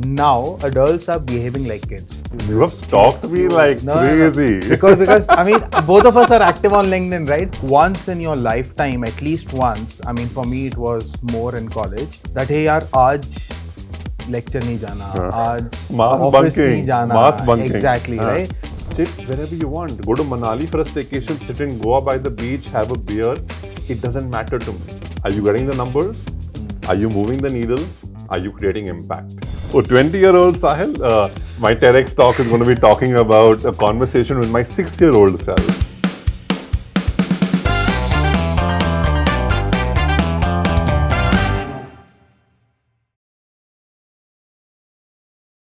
now adults are behaving like kids. You have stalked me like crazy. No. Because I mean, both of us are active on LinkedIn, right? Once in your lifetime, at least once. I mean, for me, it was more in college. That hey, yaar, aaj lecture nahi jana, aaj mass office bunking, nahi jana. mass bunking. Exactly, right? Sit wherever you want. Go to Manali for a staycation. Sit in Goa by the beach. Have a beer. It doesn't matter to me. Are you getting the numbers? Are you moving the needle? Are you creating impact? Oh, 20-year-old Sahil, my TEDx talk is going to be talking about a conversation with my 6-year-old self.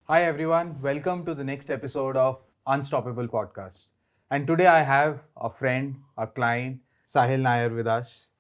Hi everyone, welcome to the next episode of Unstoppable Podcast. And today I have a friend, a client, Sahil Nayar with us.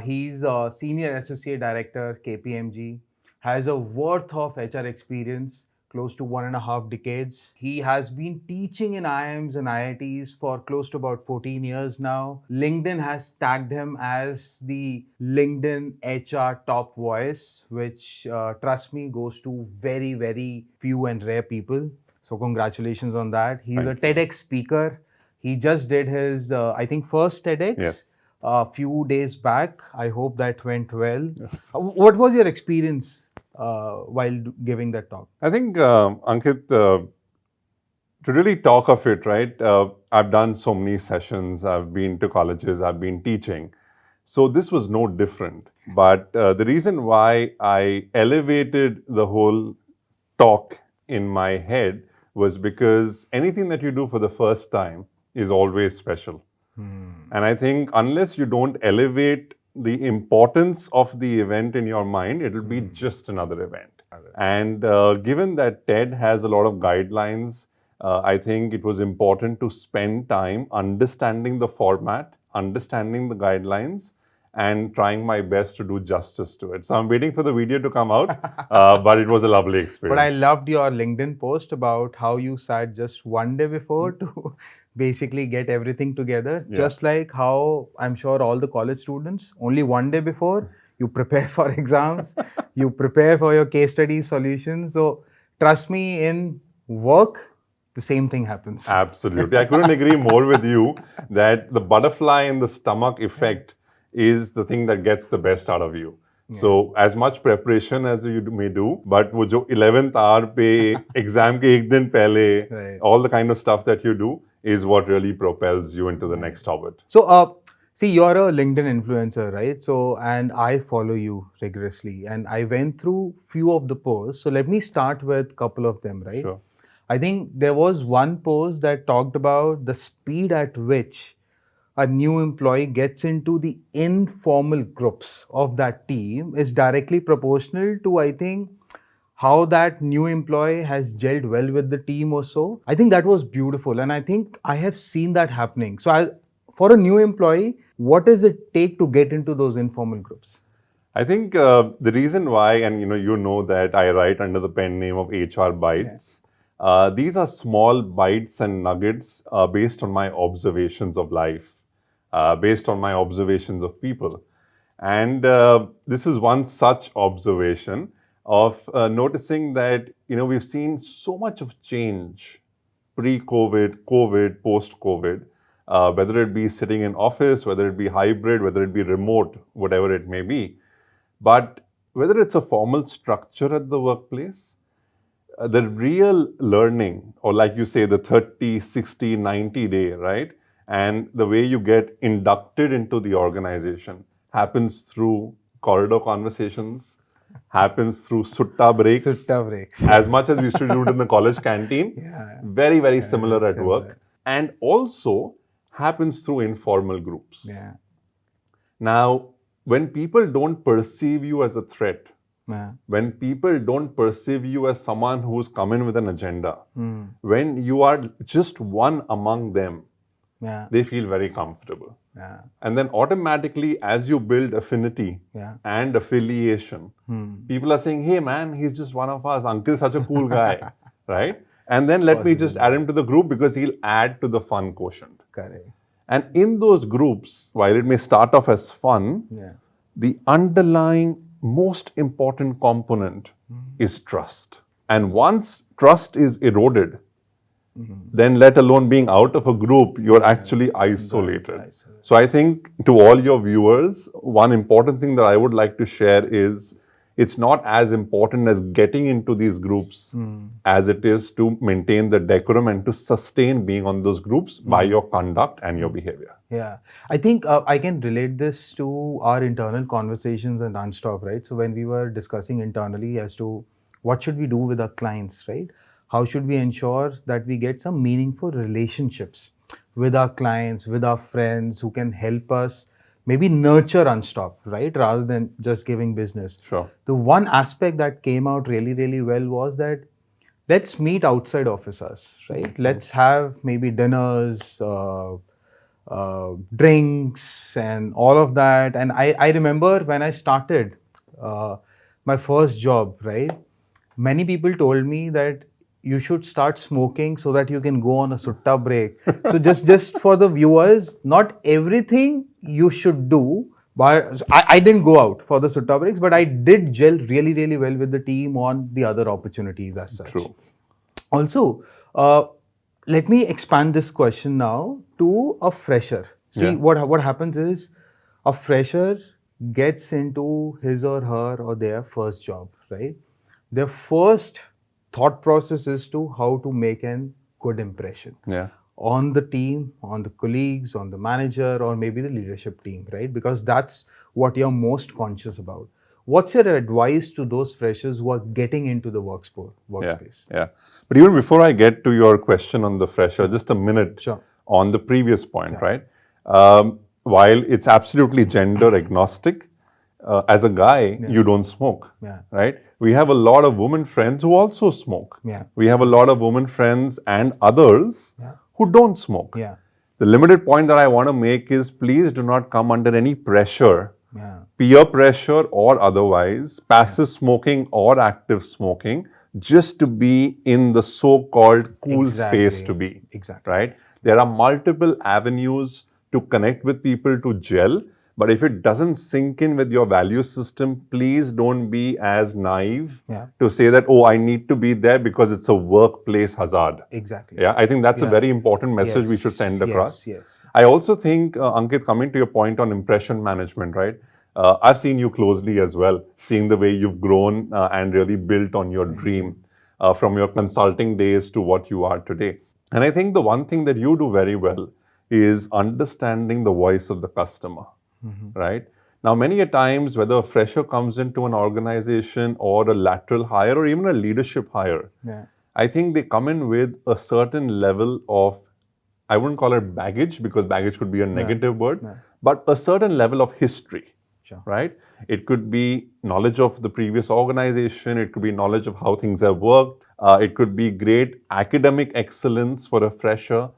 He's a Senior Associate Director, KPMG, has a worth of HR experience, close to 1.5 decades. He has been teaching in IIMs and IITs for close to about 14 years now. LinkedIn has tagged him as the LinkedIn HR top voice, which, trust me, goes to very, very few and rare people. So congratulations on that. He's a TEDx speaker. He just did his, I think, first TEDx. Yes. A few days back. I hope that went well. Yes. What was your experience while giving that talk? I think, Ankit, to really talk of it, right? I've done so many sessions. I've been to colleges. I've been teaching. So this was no different. But the reason why I elevated the whole talk in my head was because anything that you do for the first time is always special. And I think unless you don't elevate the importance of the event in your mind, it'll be just another event. And given that TED has a lot of guidelines, I think it was important to spend time understanding the format, understanding the guidelines, and trying my best to do justice to it. So I'm waiting for the video to come out, but it was a lovely experience. But I loved your LinkedIn post about how you sat just one day before to basically get everything together. Yeah. Just like how I'm sure all the college students, only one day before, you prepare for exams, you prepare for your case study solutions. So trust me, in work, the same thing happens. Absolutely. I couldn't agree more with you that the butterfly in the stomach effect is the thing that gets the best out of you. Yeah. So as much preparation as you may do, but wo jo 11th hour pe exam ke ek din pehle, right, all the kind of stuff that you do is what really propels you into the next orbit. So see, you're a LinkedIn influencer, right? So, and I follow you rigorously, and I went through few of the posts. So let me start with a couple of them, right? Sure. I think there was one post that talked about the speed at which a new employee gets into the informal groups of that team is directly proportional to, I think, how that new employee has gelled well with the team or so. I think that was beautiful. And I think I have seen that happening. So for a new employee, what does it take to get into those informal groups? I think the reason why, and you know that I write under the pen name of HR Bites. Yeah. These are small bites and nuggets based on my observations of life, based on my observations of people. And this is one such observation of noticing that, we've seen so much of change pre-COVID, COVID, post-COVID, whether it be sitting in office, whether it be hybrid, whether it be remote, whatever it may be. But whether it's a formal structure at the workplace, the real learning, or like you say, the 30, 60, 90 day, right? And the way you get inducted into the organization happens through corridor conversations, happens through sutta breaks. Sutta breaks. As much as we used to do it in the college canteen. Yeah. Very, very similar at work. And also happens through informal groups. Yeah. Now, when people don't perceive you as a threat, when people don't perceive you as someone who's come in with an agenda, when you are just one among them, they feel very comfortable. Yeah. And then automatically, as you build affinity and affiliation, people are saying, hey man, he's just one of us. Ankit is such a cool guy, right? And then let me just add him to the group because he'll add to the fun quotient. Correct. And in those groups, while it may start off as fun, the underlying most important component is trust. And once trust is eroded, then let alone being out of a group, you're actually isolated. So I think to all your viewers, one important thing that I would like to share is it's not as important as getting into these groups as it is to maintain the decorum and to sustain being on those groups by your conduct and your behavior. Yeah, I think I can relate this to our internal conversations and Unstop, right? So when we were discussing internally as to what should we do with our clients, right? How should we ensure that we get some meaningful relationships with our clients, with our friends who can help us maybe nurture Unstop, right? Rather than just giving business. Sure. The one aspect that came out really, really well was that let's meet outside office hours, right? Let's have maybe dinners, drinks and all of that. And I remember when I started my first job, right? Many people told me that you should start smoking so that you can go on a sutta break. So just for the viewers, not everything you should do. But I didn't go out for the sutta breaks, but I did gel really, really well with the team on the other opportunities as such. True. Also, let me expand this question now to a fresher. See, Yeah. what happens is a fresher gets into his or her or their first job, right? Their first thought process is to how to make an good impression Yeah. on the team, on the colleagues, on the manager, or maybe the leadership team, right? Because that's what you're most conscious about. What's your advice to those freshers who are getting into the workspace? Yeah. But even before I get to your question on the fresher, just a minute Sure. on the previous point, right? While it's absolutely gender agnostic, as a guy, you don't smoke, Yeah. right? We have a lot of women friends who also smoke. Yeah. We have a lot of women friends and others who don't smoke. Yeah. The limited point that I want to make is please do not come under any pressure, Yeah. peer pressure or otherwise, passive smoking or active smoking, just to be in the so-called cool space to be. Exactly. Right? There are multiple avenues to connect with people, to gel. But if it doesn't sink in with your value system, please don't be as naive to say that, oh, I need to be there because it's a workplace hazard. Exactly. Yeah, I think that's a very important message we should send across. I also think, Ankit, coming to your point on impression management, right? I've seen you closely as well, seeing the way you've grown and really built on your dream from your consulting days to what you are today. And I think the one thing that you do very well is understanding the voice of the customer, right? Now, many a times, whether a fresher comes into an organization or a lateral hire or even a leadership hire, I think they come in with a certain level of, I wouldn't call it baggage because baggage could be a negative word, but a certain level of history, right? It could be knowledge of the previous organization. It could be knowledge of how things have worked. It could be great academic excellence for a fresher.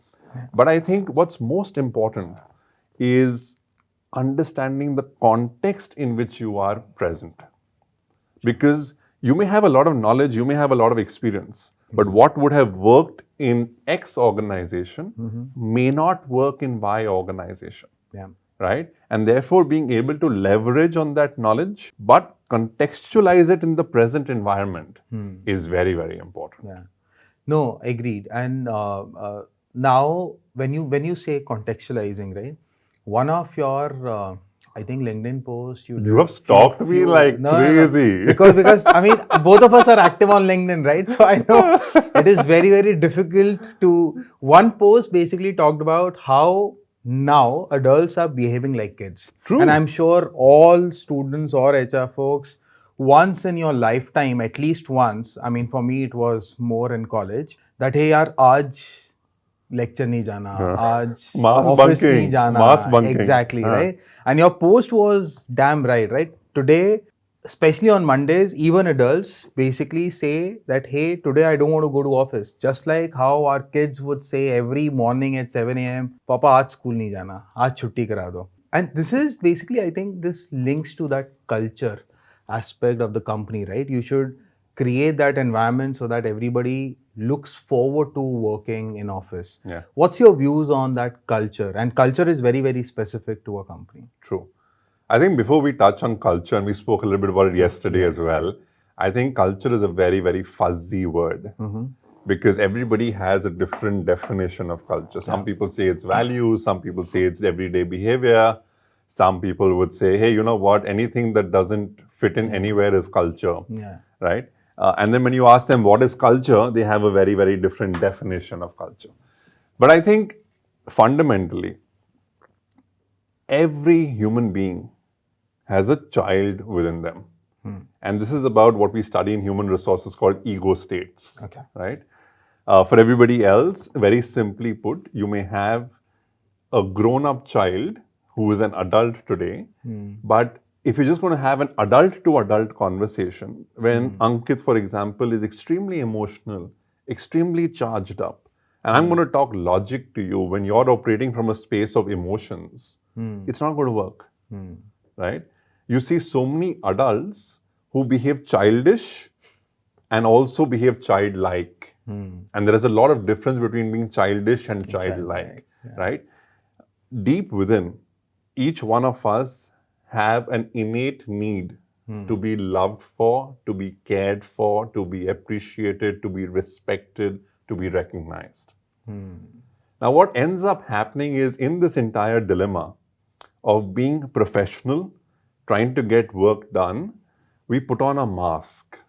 But I think what's most important is understanding the context in which you are present. Because you may have a lot of knowledge, you may have a lot of experience, but what would have worked in X organization may not work in Y organization. Right? And therefore, being able to leverage on that knowledge, but contextualize it in the present environment is very, very important. No, agreed. And now, when you say contextualizing, right? One of your, I think, LinkedIn post you have stalked me like crazy. No. Because I mean, both of us are active on LinkedIn, right? So I know it is very, very difficult to. One post basically talked about how now adults are behaving like kids. True. And I'm sure all students or HR folks, once in your lifetime, at least once, I mean, for me, it was more in college, that, hey, yaar, aaj lecture nahi jana, aaj office nahi jana. Mass bunking. Exactly, right? And your post was damn right? Today, especially on Mondays, even adults basically say that, hey, today I don't want to go to office. Just like how our kids would say every morning at 7 a.m., Papa, aaj school nahi jana, aaj chutti kara do. And this is basically, I think this links to that culture aspect of the company, right? You should create that environment so that everybody looks forward to working in office. What's your views on that culture? And culture is very, very specific to a company. True. I think before we touch on culture, and we spoke a little bit about it yesterday as well, I think culture is a very, very fuzzy word because everybody has a different definition of culture. Some people say it's values, some people say it's everyday behavior. Some people would say, hey, you know what? Anything that doesn't fit in anywhere is culture, right? And then when you ask them what is culture, they have a very, very different definition of culture. But I think fundamentally, every human being has a child within them. And this is about what we study in human resources called ego states, right? For everybody else, very simply put, you may have a grown-up child who is an adult today, but if you're just going to have an adult-to-adult conversation, when Ankit, for example, is extremely emotional, extremely charged up, and I'm going to talk logic to you when you're operating from a space of emotions, it's not going to work, right? You see so many adults who behave childish and also behave childlike. And there is a lot of difference between being childish and childlike, right? Deep within, each one of us have an innate need to be loved for, to be cared for, to be appreciated, to be respected, to be recognized. Now, what ends up happening is in this entire dilemma of being professional, trying to get work done, we put on a mask,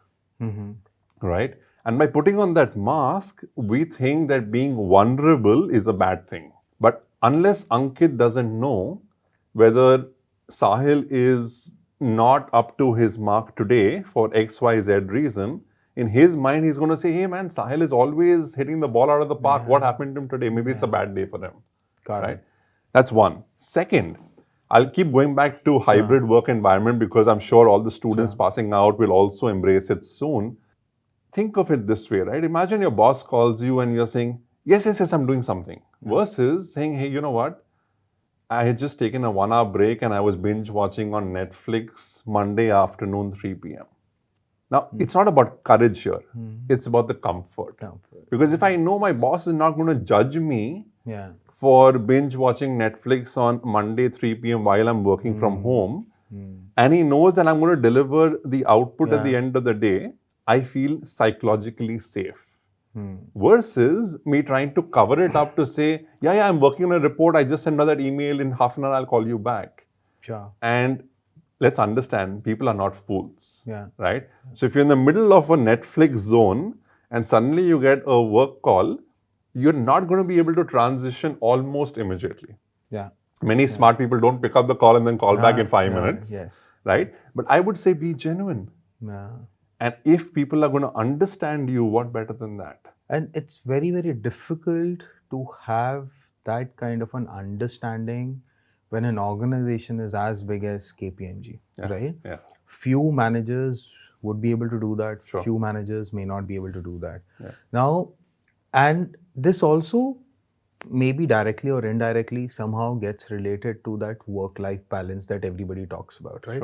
right? And by putting on that mask, we think that being vulnerable is a bad thing. But unless Ankit doesn't know whether Sahil is not up to his mark today for XYZ reason, in his mind, he's going to say, hey man, Sahil is always hitting the ball out of the park. What happened to him today? Maybe it's a bad day for him. Right? That's one. Second, I'll keep going back to hybrid work environment because I'm sure all the students passing out will also embrace it soon. Think of it this way, right? Imagine your boss calls you and you're saying, yes, I'm doing something. Versus saying, hey, you know what? I had just taken a 1 hour break and I was binge watching on Netflix Monday afternoon, 3 p.m. Now, it's not about courage here. It's about the comfort. Because if I know my boss is not going to judge me for binge watching Netflix on Monday, 3 p.m. while I'm working from home, and he knows that I'm going to deliver the output at the end of the day, I feel psychologically safe. Versus me trying to cover it up to say, I'm working on a report, I just sent another email, in half an hour I'll call you back. And let's understand, people are not fools, right? So if you're in the middle of a Netflix zone and suddenly you get a work call, you're not going to be able to transition almost immediately. Many smart people don't pick up the call and then call back in 5 minutes, right? But I would say be genuine. And if people are going to understand you, what better than that? And it's very, very difficult to have that kind of an understanding when an organization is as big as KPMG, right? Few managers would be able to do that. Few managers may not be able to do that. Now, and this also maybe directly or indirectly somehow gets related to that work-life balance that everybody talks about, right?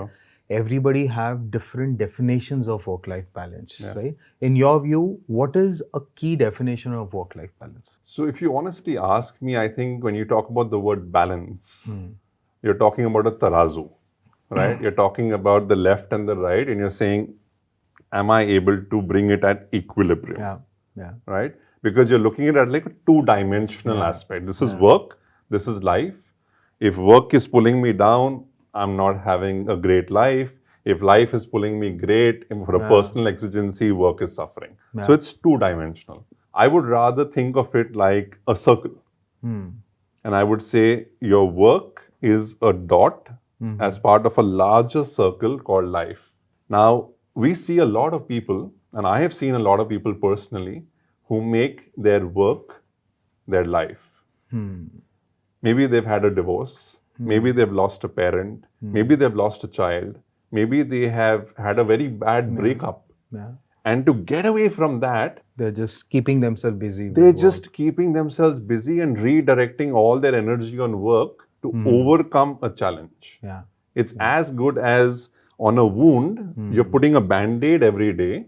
Everybody have different definitions of work-life balance, right? In your view, what is a key definition of work-life balance? So if you honestly ask me, I think when you talk about the word balance, you're talking about a tarazu, right? You're talking about the left and the right, and you're saying, am I able to bring it at equilibrium? Right? Because you're looking at it like a two-dimensional aspect. This is work, this is life. If work is pulling me down, I'm not having a great life. If life is pulling me great, for a personal exigency, work is suffering. So it's two-dimensional. I would rather think of it like a circle. And I would say your work is a dot as part of a larger circle called life. Now, we see a lot of people, and I have seen a lot of people personally, who make their work their life. Maybe they've had a divorce. Maybe they've lost a parent. Maybe they've lost a child. Maybe they have had a very bad breakup. And to get away from that, they're just keeping themselves busy. They're just keeping themselves busy and redirecting all their energy on work to overcome a challenge. It's as good as on a wound, you're putting a band-aid every day.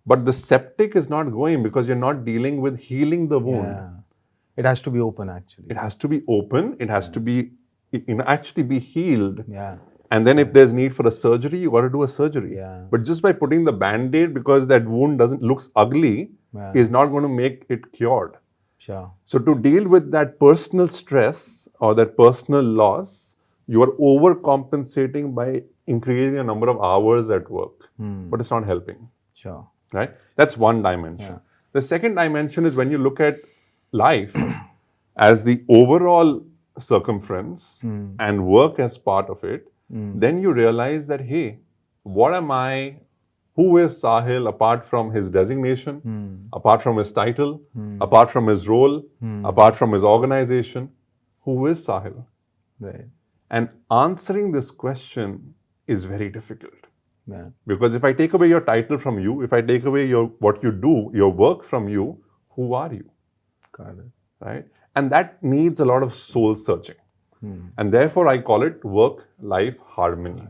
But the septic is not going because you're not dealing with healing the wound. It has to be open, actually. It has to be open. It has to be actually be healed. And then if there's need for a surgery, you got to do a surgery. Yeah. But just by putting the band-aid because that wound looks ugly is not going to make it cured. Sure. So to deal with that personal stress or that personal loss, you are overcompensating by increasing the number of hours at work, but it's not helping. Sure. Right? That's one dimension. Yeah. The second dimension is when you look at life as the overall circumference and work as part of it, then you realize that, hey, what am I? Who is Sahil apart from his designation, apart from his title, apart from his role, apart from his organization? Who is Sahil? Right. And answering this question is very difficult. Yeah. Because if I take away your title from you, if I take away what you do, your work from you, who are you? Got it. Right? And that needs a lot of soul searching. And therefore, I call it work-life harmony.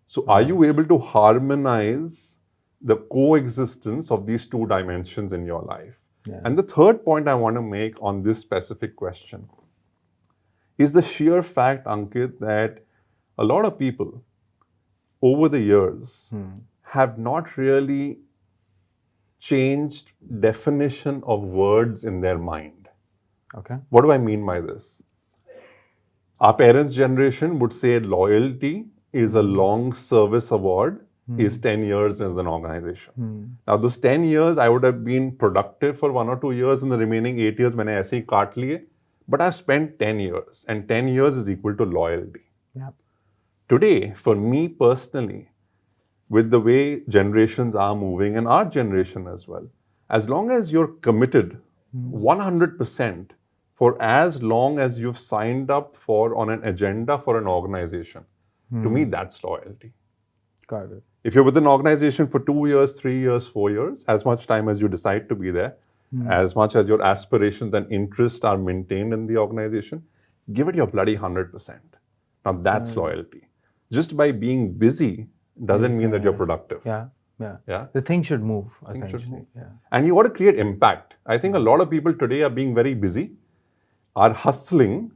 So are you able to harmonize the coexistence of these two dimensions in your life? Yeah. And the third point I want to make on this specific question is the sheer fact, Ankit, that a lot of people over the years have not really changed definition of words in their mind. Okay. What do I mean by this? Our parents' generation would say loyalty is a long service award, is 10 years as an organization. Now, those 10 years, I would have been productive for 1 or 2 years, and the remaining 8 years, मैंने ऐसे ही काट लिए. But I've spent 10 years, and 10 years is equal to loyalty. Yeah. Today, for me personally, with the way generations are moving, and our generation as well, as long as you're committed 100% for as long as you've signed up for on an agenda for an organization, to me, that's loyalty. Got it. If you're with an organization for 2 years, 3 years, 4 years, as much time as you decide to be there, as much as your aspirations and interests are maintained in the organization, give it your bloody 100%. Now, that's loyalty. Just by being busy doesn't mean that you're productive. Yeah. Yeah. Yeah. The thing should move, Things should essentially. move. Yeah. And you got to create impact. I think a lot of people today are being very busy, are hustling,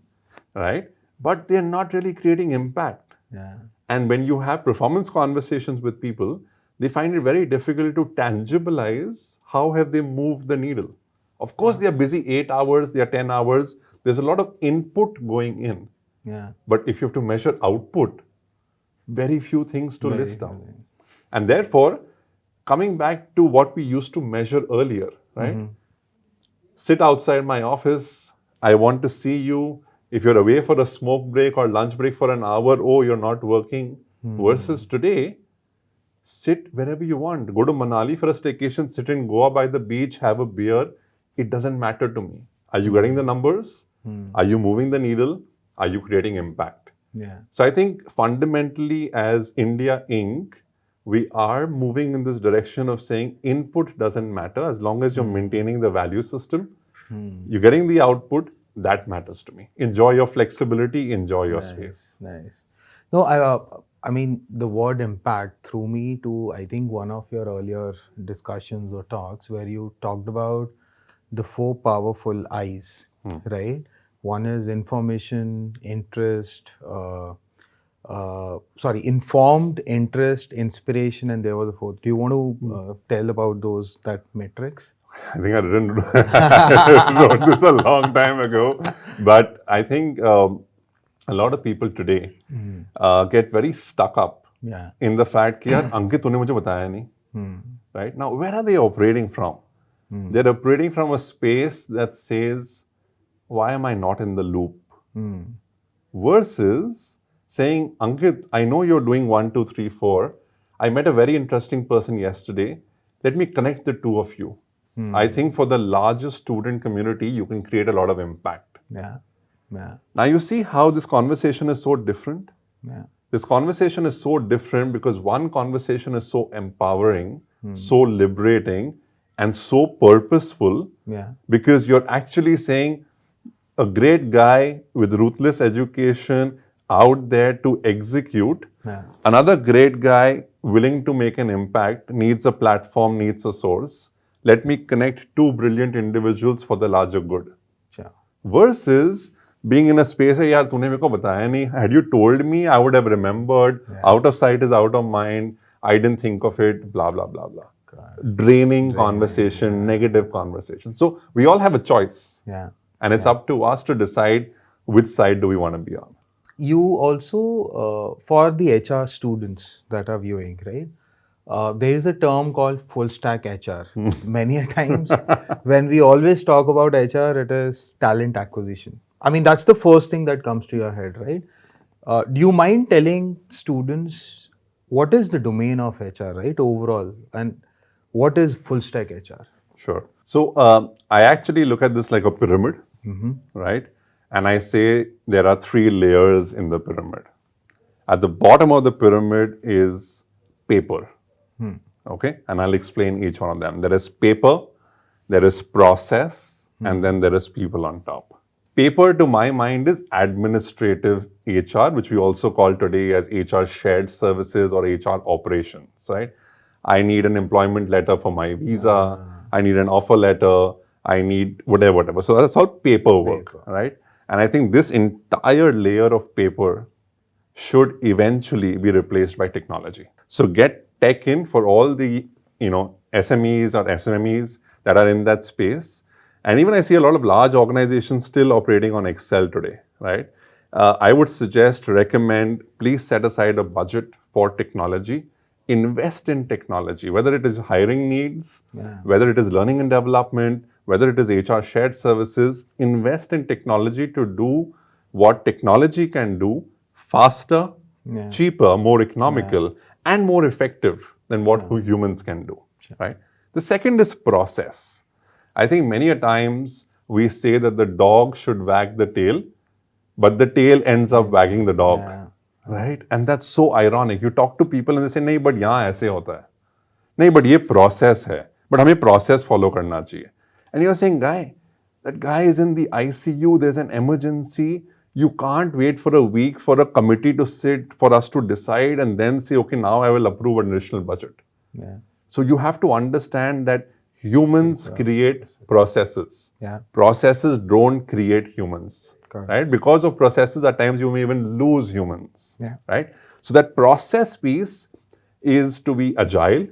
right? But they're not really creating impact. Yeah. And when you have performance conversations with people, they find it very difficult to tangibilize how have they moved the needle. Of course, they are busy 8 hours, they are 10 hours. There's a lot of input going in. Yeah. But if you have to measure output, very few things to list down. Very. And therefore, coming back to what we used to measure earlier, right? Sit outside my office. I want to see you. If you're away for a smoke break or lunch break for an hour, oh, you're not working. Versus today, sit wherever you want. Go to Manali for a staycation, sit in Goa by the beach, have a beer. It doesn't matter to me. Are you getting the numbers? Are you moving the needle? Are you creating impact? Yeah. So I think fundamentally as India Inc., we are moving in this direction of saying input doesn't matter as long as you're maintaining the value system. You're getting the output, that matters to me. Enjoy your flexibility, enjoy your space. Nice. No, I mean, the word impact threw me to, I think, one of your earlier discussions or talks where you talked about the 4 powerful I's, right? One is information, interest, informed, interest, inspiration, and there was a 4th. Do you want to tell about that metrics? I think I didn't wrote this a long time ago, but I think a lot of people today get very stuck up in the fact that Ankit, तूने मुझे बताया नहीं. Right? Now, where are they operating from? They're operating from a space that says, why am I not in the loop? Versus saying, Ankit, I know you're doing 1, 2, 3, 4. I met a very interesting person yesterday. Let me connect the two of you. I think for the largest student community, you can create a lot of impact. Yeah. Yeah. Now you see how this conversation is so different? Yeah. This conversation is so different because one conversation is so empowering, so liberating, and so purposeful. Yeah. Because you're actually saying a great guy with ruthless education out there to execute. Yeah. Another great guy willing to make an impact needs a platform, needs a source. Let me connect 2 brilliant individuals for the larger good. Sure. Versus being in a space है यार तूने मेरे को बताया नहीं, had you told me I would have remembered, out of sight is out of mind, I didn't think of it, blah blah blah blah. Draining conversation, negative conversation. So we all have a choice, and it's up to us to decide which side do we want to be on. You also, for the HR students that are viewing, right? There is a term called full stack HR. Many a times when we always talk about HR, it is talent acquisition. I mean, that's the first thing that comes to your head, right? Do you mind telling students what is the domain of HR, right, overall, and what is full stack HR? Sure. So I actually look at this like a pyramid, right? And I say there are 3 layers in the pyramid. At the bottom of the pyramid is paper. Okay, and I'll explain each one of them. There is paper, there is process, and then there is people on top. Paper, to my mind, is administrative HR, which we also call today as HR shared services or HR operations, right? I need an employment letter for my visa, I need an offer letter, I need whatever. So that's all paperwork, right? And I think this entire layer of paper should eventually be replaced by technology. So get tech in for all the, SMEs or SMEs that are in that space. And even I see a lot of large organizations still operating on Excel today, right? I would suggest, recommend, please set aside a budget for technology. Invest in technology, whether it is hiring needs, whether it is learning and development, whether it is HR shared services. Invest in technology to do what technology can do faster, cheaper, more economical, and more effective than what humans can do, right? The second is process. I think many a times we say that the dog should wag the tail, but the tail ends up wagging the dog, right? And that's so ironic. You talk to people and they say, नहीं, but यहाँ ऐसे होता है. नहीं, but ये process है. But हमें process follow करना चाहिए. And you're saying, that guy is in the ICU, there's an emergency. You can't wait for a week for a committee to sit, for us to decide and then say, okay, now I will approve an additional budget. So you have to understand that humans create processes. Processes don't create humans, right? Because of processes, at times you may even lose humans, right? So that process piece is to be agile,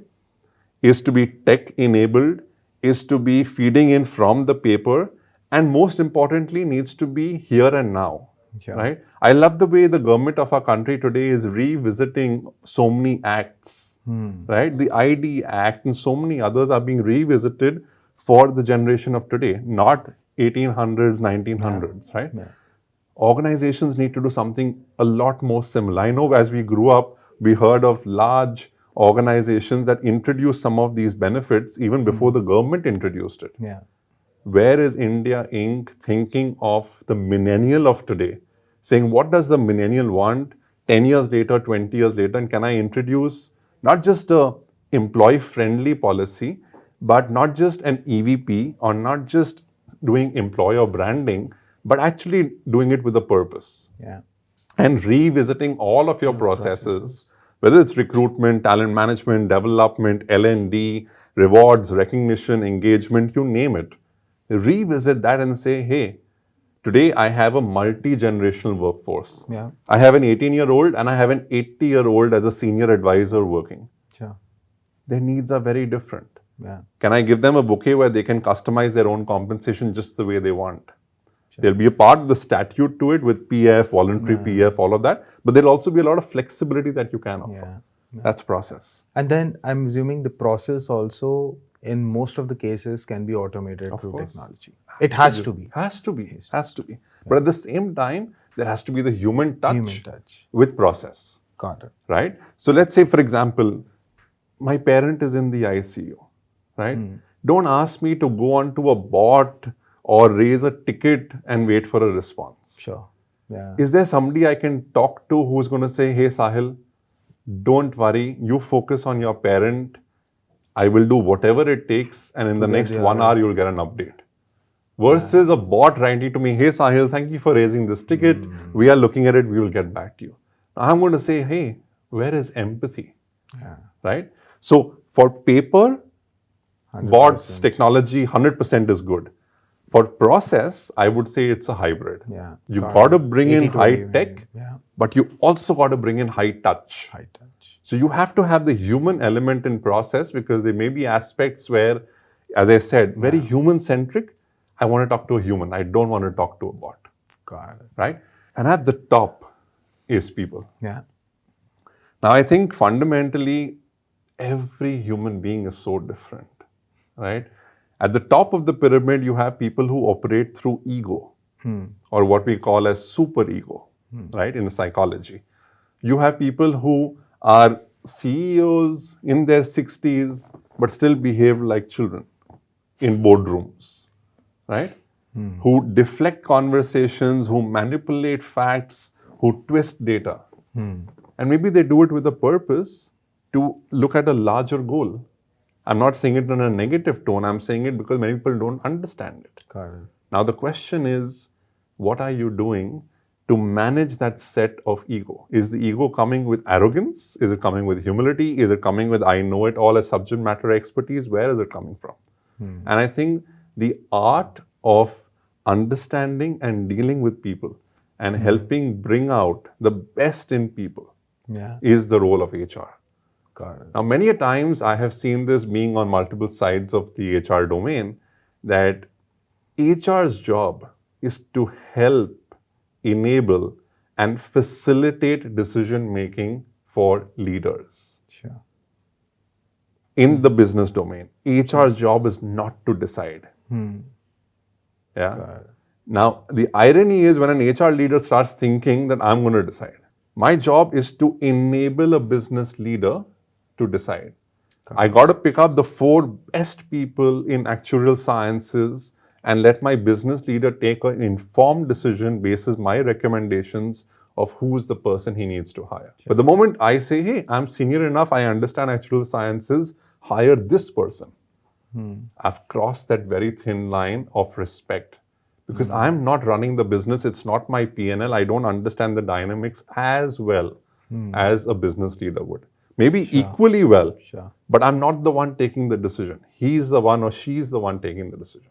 is to be tech-enabled, is to be feeding in from the paper, and most importantly, needs to be here and now. Right? I love the way the government of our country today is revisiting so many acts, right? The ID Act and so many others are being revisited for the generation of today, not 1800s, 1900s, right? Organizations need to do something a lot more similar. I know as we grew up, we heard of large organizations that introduced some of these benefits even before the government introduced it. Where is India Inc. thinking of the millennial of today, saying what does the millennial want 10 years later, 20 years later, and can I introduce not just a employee-friendly policy, but not just an EVP or not just doing employer branding, but actually doing it with a purpose. And revisiting all of your processes, whether it's recruitment, talent management, development, L&D, rewards, recognition, engagement, you name it. Revisit that and say, hey, today I have a multi-generational workforce. I have an 18-year-old and I have an 80-year-old as a senior advisor working. Their needs are very different. Can I give them a bouquet where they can customize their own compensation just the way they want? There'll be a part of the statute to it with PF, voluntary PF, all of that. But there'll also be a lot of flexibility that you can offer. That's process. And then I'm assuming the process also, in most of the cases, can be automated through technology. It has to be. Has to be. But at the same time, there has to be the human touch with process. Got it. Right? So let's say, for example, my parent is in the ICU, right? Don't ask me to go onto a bot or raise a ticket and wait for a response. Is there somebody I can talk to who's going to say, hey, Sahil, don't worry, you focus on your parent. I will do whatever it takes, and in the next 1 hour, you'll get an update. Versus a bot writing to me, hey, Sahil, thank you for raising this ticket. We are looking at it. We will get back to you. Now, I'm going to say, hey, where is empathy? Right? So, for paper, 100%. Bots, technology, 100% is good. For process, I would say it's a hybrid. Yeah. You got to bring in 80-20 high maybe. tech, Yeah. but you also got to bring in high touch. High touch. So you have to have the human element in process, because there may be aspects where, as I said, very human centric. I want to talk to a human. I don't want to talk to a bot. Got it. Right? And at the top is people. Yeah. Now, I think fundamentally, every human being is so different, right? At the top of the pyramid, you have people who operate through ego, or what we call as super ego, right, in the psychology. You have people who are CEOs in their 60s, but still behave like children in boardrooms, right? Who deflect conversations, who manipulate facts, who twist data. And maybe they do it with a purpose to look at a larger goal. I'm not saying it in a negative tone. I'm saying it because many people don't understand it. Got it. Now, the question is, what are you doing to manage that set of ego? Is the ego coming with arrogance? Is it coming with humility? Is it coming with I know it all as subject matter expertise? Where is it coming from? And I think the art of understanding and dealing with people and helping bring out the best in people is the role of HR. Got it. Now, many a times I have seen this being on multiple sides of the HR domain, that HR's job is to help, enable, and facilitate decision making for leaders. Sure. In the business domain, HR's job is not to decide. Yeah. Got it. Now, the irony is when an HR leader starts thinking that I'm going to decide, my job is to enable a business leader to decide. I got to pick up the 4 best people in actuarial sciences and let my business leader take an informed decision basis my recommendations of who's the person he needs to hire. But the moment I say, hey, I'm senior enough, I understand actuarial sciences, hire this person, I've crossed that very thin line of respect. Because I'm not running the business, it's not my P&L, I don't understand the dynamics as well as a business leader would. Maybe equally well, but I'm not the one taking the decision. He's the one or she's the one taking the decision.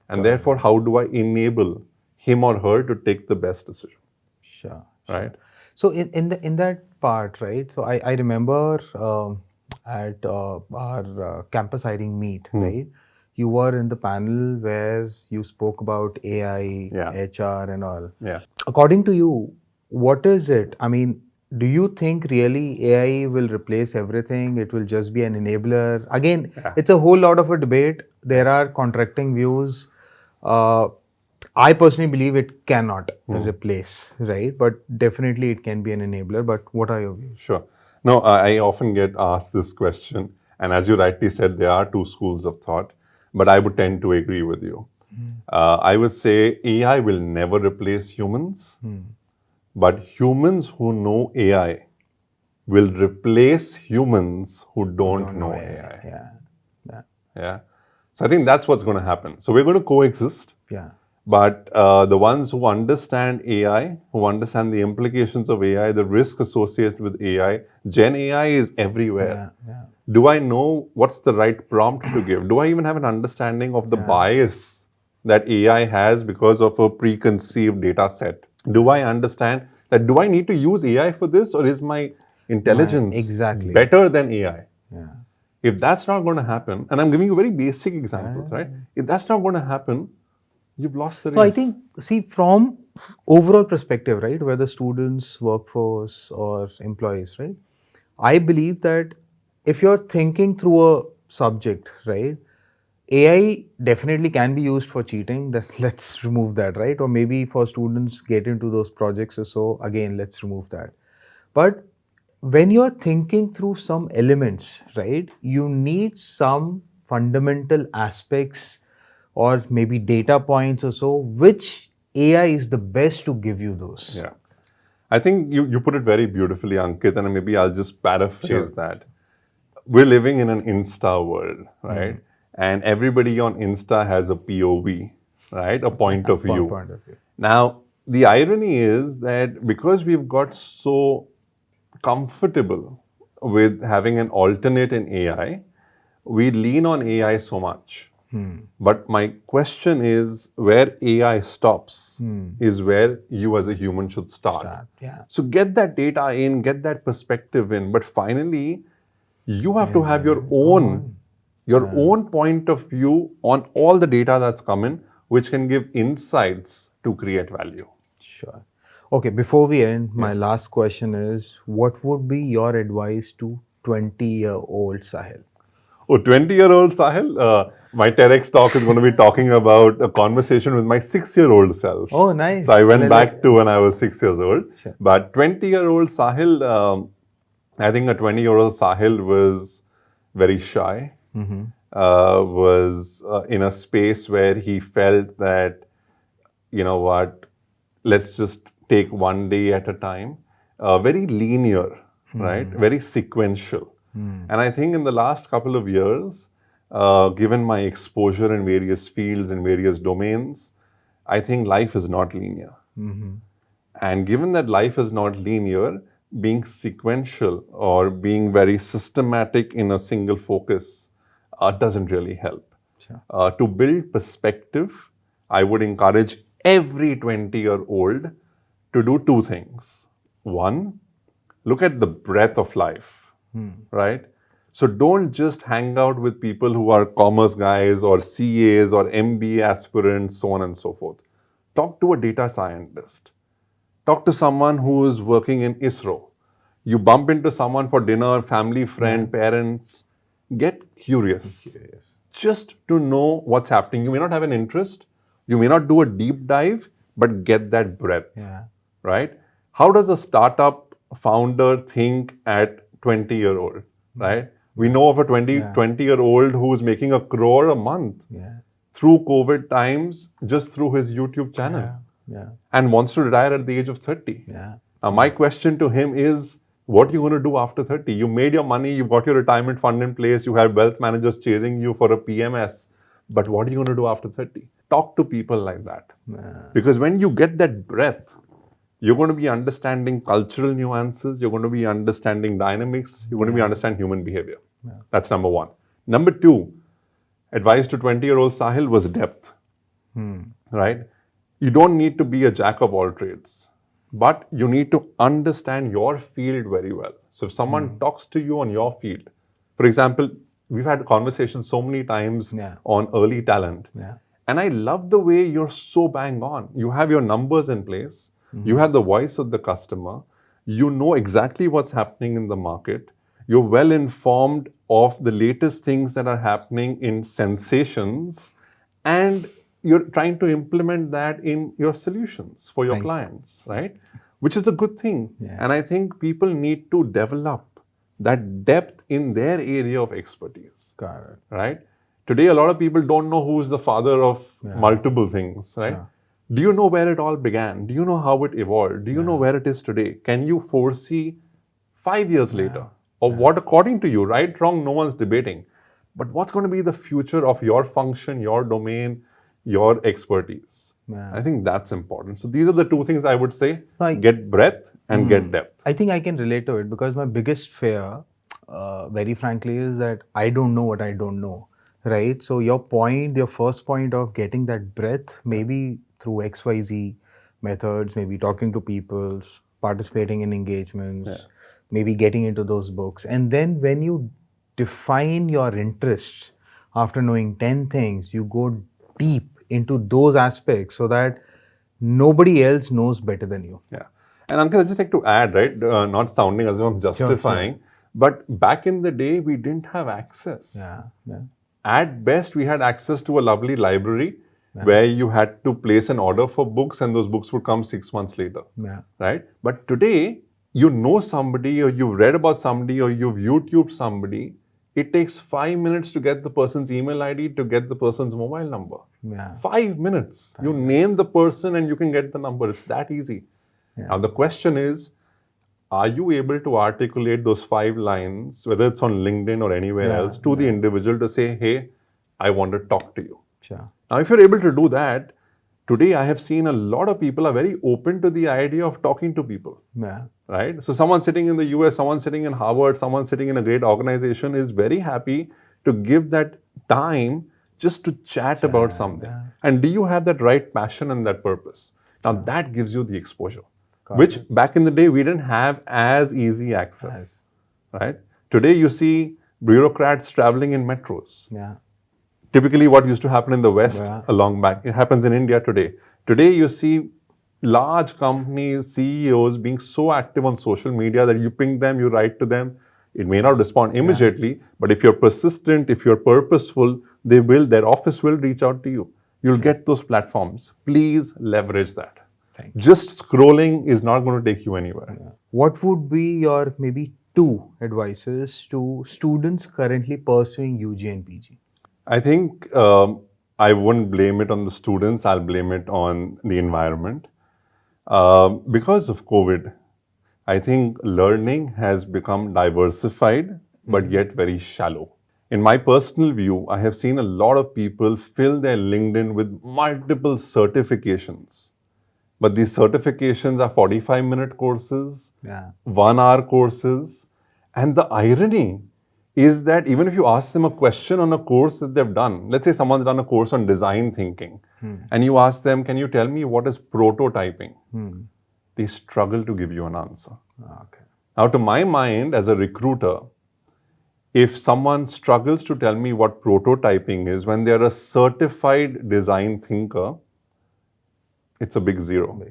And therefore, how do I enable him or her to take the best decision? Sure. Right? So in that part, right? So I remember at our campus hiring meet, right? You were in the panel where you spoke about AI, HR, and all. Yeah. According to you, what is it? I mean, do you think really AI will replace everything? It will just be an enabler? Again, it's a whole lot of a debate. There are contracting views. I personally believe it cannot replace, right? But definitely it can be an enabler. But what are your views? Sure. No, I often get asked this question. And as you rightly said, there are 2 schools of thought. But I would tend to agree with you. I would say AI will never replace humans. But humans who know AI will replace humans who don't know AI. Yeah. So I think that's what's going to happen. So we're going to coexist. Yeah. But the ones who understand AI, who understand the implications of AI, the risk associated with AI, Gen AI is everywhere. Do I know what's the right prompt to give? Do I even have an understanding of the bias that AI has because of a preconceived data set? Do I understand that, do I need to use AI for this, or is my intelligence better than AI? If that's not going to happen, and I'm giving you very basic examples, right? If that's not going to happen, you've lost the race. So I think, see, from overall perspective, right, whether students, workforce, or employees, right, I believe that if you're thinking through a subject, right, AI definitely can be used for cheating. Let's remove that, right? Or maybe for students get into those projects or so, again, let's remove that. But when you're thinking through some elements, right, you need some fundamental aspects or maybe data points or so, which AI is the best to give you those. Yeah. I think you put it very beautifully, Ankit, and maybe I'll just paraphrase that. We're living in an Insta world, right? And everybody on Insta has a POV, right? A point of view. Now, the irony is that because we've got so comfortable with having an alternate in AI, we lean on AI so much But my question is, where AI stops is where you as a human should start. Yeah. So get that data in, get that perspective in, but finally, you have to have your own point of view on all the data that's come in, which can give insights to create value. Sure. Okay, before we end, my Yes. last question is, what would be your advice to 20-year-old Sahil? Oh, 20-year-old Sahil, my TEDx talk is going to be talking about a conversation with my 6-year-old self. Oh, nice. So I went back to when I was 6 years old. Sure. But 20-year-old Sahil, I think a 20-year-old Sahil was very shy, was in a space where he felt that, you know what, let's just take one day at a time. Very linear, right? Very sequential. And I think in the last couple of years, given my exposure in various fields and various domains, I think life is not linear. And given that life is not linear, being sequential or being very systematic in a single focus doesn't really help. Sure. To build perspective, I would encourage every 20-year-old to do two things. One, look at the breadth of life, right? So don't just hang out with people who are commerce guys or CAs or MBA aspirants, so on and so forth. Talk to a data scientist. Talk to someone who is working in ISRO. You bump into someone for dinner, family, friend, parents. Get curious. Just to know what's happening. You may not have an interest. You may not do a deep dive, but get that breadth, right? How does a startup founder think at 20-year-old, right? We know of a 20-year-old who's making 1 crore a month through COVID times, just through his YouTube channel, and wants to retire at the age of 30. Now, my question to him is, what are you going to do after 30? You made your money, you got your retirement fund in place, you have wealth managers chasing you for a PMS, but what are you going to do after 30? Talk to people like that. Because when you get that breadth, you're going to be understanding cultural nuances, you're going to be understanding dynamics, you're going to be understanding human behavior. That's number one. Number two, advice to 20-year-old Sahil was depth, right? You don't need to be a jack of all trades, but you need to understand your field very well. So if someone talks to you on your field, for example, we've had conversations so many times on early talent. And I love the way you're so bang on. You have your numbers in place. You have the voice of the customer. You know exactly what's happening in the market. You're well informed of the latest things that are happening in sensations. And you're trying to implement that in your solutions for your clients, right? Which is a good thing. And I think people need to develop that depth in their area of expertise. Got it. Right? Today, a lot of people don't know who's the father of multiple things, right? Do you know where it all began? Do you know how it evolved? Do you know where it is today? Can you foresee 5 years later? Or what, according to you, right, wrong, no one's debating. But what's going to be the future of your function, your domain, your expertise? I think that's important. So these are the two things I would say. Get breadth and get depth. I think I can relate to it because my biggest fear, very frankly, is that I don't know what I don't know, right? So your first point of getting that breadth, maybe through XYZ methods, maybe talking to people, participating in engagements, maybe getting into those books. And then when you define your interests after knowing 10 things, you go deep into those aspects so that nobody else knows better than you. Yeah. And Ankit, I'd just like to add, right, not sounding as if I'm justifying, but back in the day, we didn't have access. At best, we had access to a lovely library where you had to place an order for books and those books would come 6 months later, right? But today, you know somebody or you've read about somebody or you've YouTubed somebody, it takes 5 minutes to get the person's email ID, to get the person's mobile number. 5 minutes. You name the person and you can get the number. It's that easy. Now, the question is, are you able to articulate those 5 lines, whether it's on LinkedIn or anywhere else, to the individual to say, hey, I want to talk to you. Now, if you're able to do that, today I have seen a lot of people are very open to the idea of talking to people. Right? So someone sitting in the US, someone sitting in Harvard, someone sitting in a great organization is very happy to give that time just to chat about something. And do you have that right passion and that purpose? Now that gives you the exposure, which back in the day we didn't have as easy access, right? Today you see bureaucrats traveling in metros. Yeah. Typically what used to happen in the West a long back, it happens in India today. Today you see large companies, CEOs being so active on social media that you ping them, you write to them. It may not respond immediately, but if you're persistent, if you're purposeful, their office will reach out to you. You'll get those platforms. Please leverage that. Just scrolling is not going to take you anywhere. What would be your maybe 2 advices to students currently pursuing UG and PG? I think I wouldn't blame it on the students. I'll blame it on the environment. Because of COVID, I think learning has become diversified, but yet very shallow. In my personal view, I have seen a lot of people fill their LinkedIn with multiple certifications. But these certifications are 45-minute courses, 1-hour courses. And the irony is that even if you ask them a question on a course that they've done, let's say someone's done a course on design thinking, and you ask them, can you tell me what is prototyping? They struggle to give you an answer. Now, to my mind, as a recruiter, if someone struggles to tell me what prototyping is when they're a certified design thinker, it's a big zero.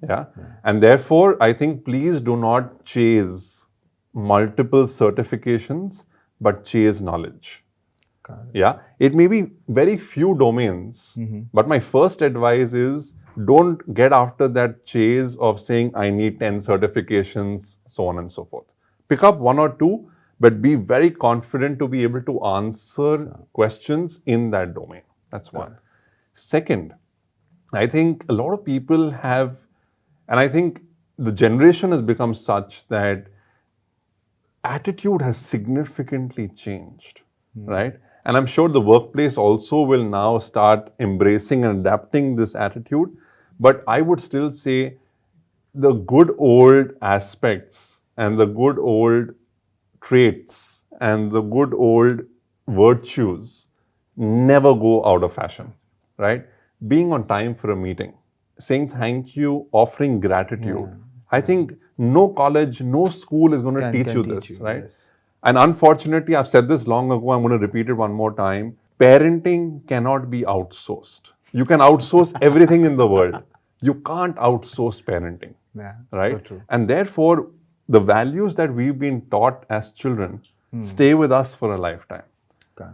Yeah. And therefore, I think please do not chase multiple certifications, but chase knowledge. Yeah. It may be very few domains, but my first advice is don't get after that chase of saying, I need 10 certifications, so on and so forth. Pick up 1 or 2, but be very confident to be able to answer questions in that domain. That's one. Second, I think a lot of people have, and I think the generation has become such that attitude has significantly changed, right? And I'm sure the workplace also will now start embracing and adapting this attitude. But I would still say the good old aspects and the good old traits and the good old virtues never go out of fashion, right? Being on time for a meeting, saying thank you, offering gratitude. I think no college, no school is going to teach you this, right? And unfortunately, I've said this long ago, I'm going to repeat it one more time. Parenting cannot be outsourced. You can outsource everything in the world. You can't outsource parenting, right? So true. And therefore, the values that we've been taught as children stay with us for a lifetime.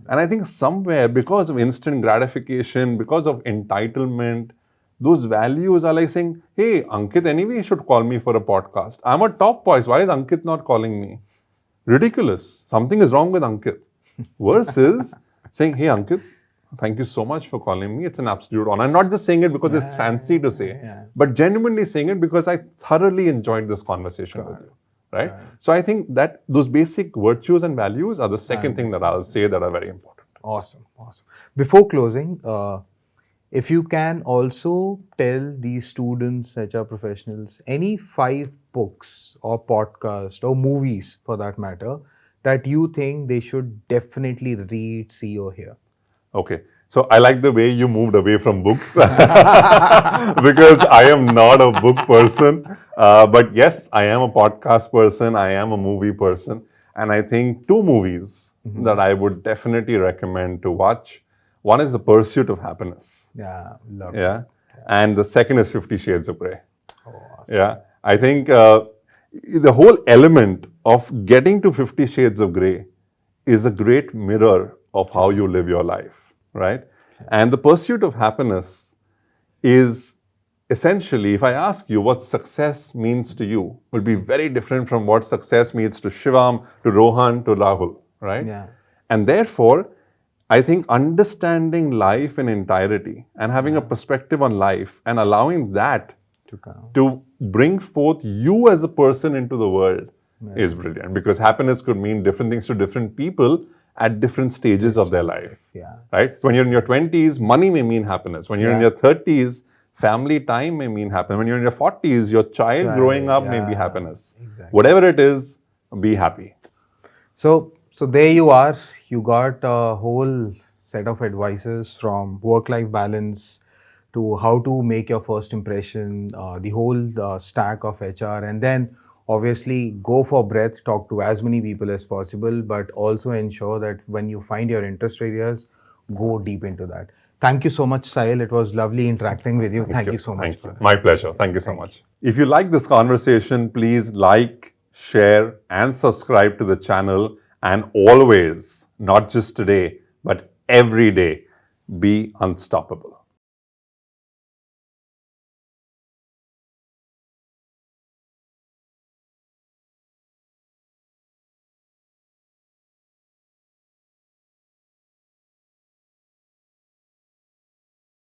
And I think somewhere, because of instant gratification, because of entitlement, those values are like saying, hey, Ankit, anyway, you should call me for a podcast. I'm a top voice. Why is Ankit not calling me? Ridiculous. Something is wrong with Ankit. Versus saying, hey, Ankit, thank you so much for calling me. It's an absolute honor. I'm not just saying it because it's fancy to say, but genuinely saying it because I thoroughly enjoyed this conversation with you. Right? So I think that those basic virtues and values are the second thing that I'll say that are very important. Awesome. Before closing, if you can also tell these students, HR professionals, any 5 books or podcasts or movies for that matter that you think they should definitely read, see or hear. Okay. So I like the way you moved away from books because I am not a book person. But yes, I am a podcast person. I am a movie person. And I think 2 movies that I would definitely recommend to watch. One is The Pursuit of Happiness. Yeah, love it. Yeah. And the second is 50 Shades of Grey. Oh, awesome. Yeah. I think the whole element of getting to 50 Shades of Grey is a great mirror of how you live your life, right? And The Pursuit of Happiness is essentially, if I ask you what success means to you, will be very different from what success means to Shivam, to Rohan, to Rahul, right? Yeah. And therefore, I think understanding life in entirety and having a perspective on life and allowing that to bring forth you as a person into the world is brilliant, because happiness could mean different things to different people at different stages of their life. Right? When you're in your 20s, money may mean happiness. When you're in your 30s, family time may mean happiness. When you're in your 40s, your child growing up may be happiness. Whatever it is, be happy. So there you are. You got a whole set of advices from work-life balance to how to make your first impression, the whole stack of HR, and then obviously go for breadth, talk to as many people as possible, but also ensure that when you find your interest areas, go deep into that. Thank you so much, Sahil. It was lovely interacting with you. Thank you so much Thank for you. this. My pleasure. Thank you so Thank much. If you like this conversation, please like, share, and subscribe to the channel. And always, not just today, but every day, be unstoppable.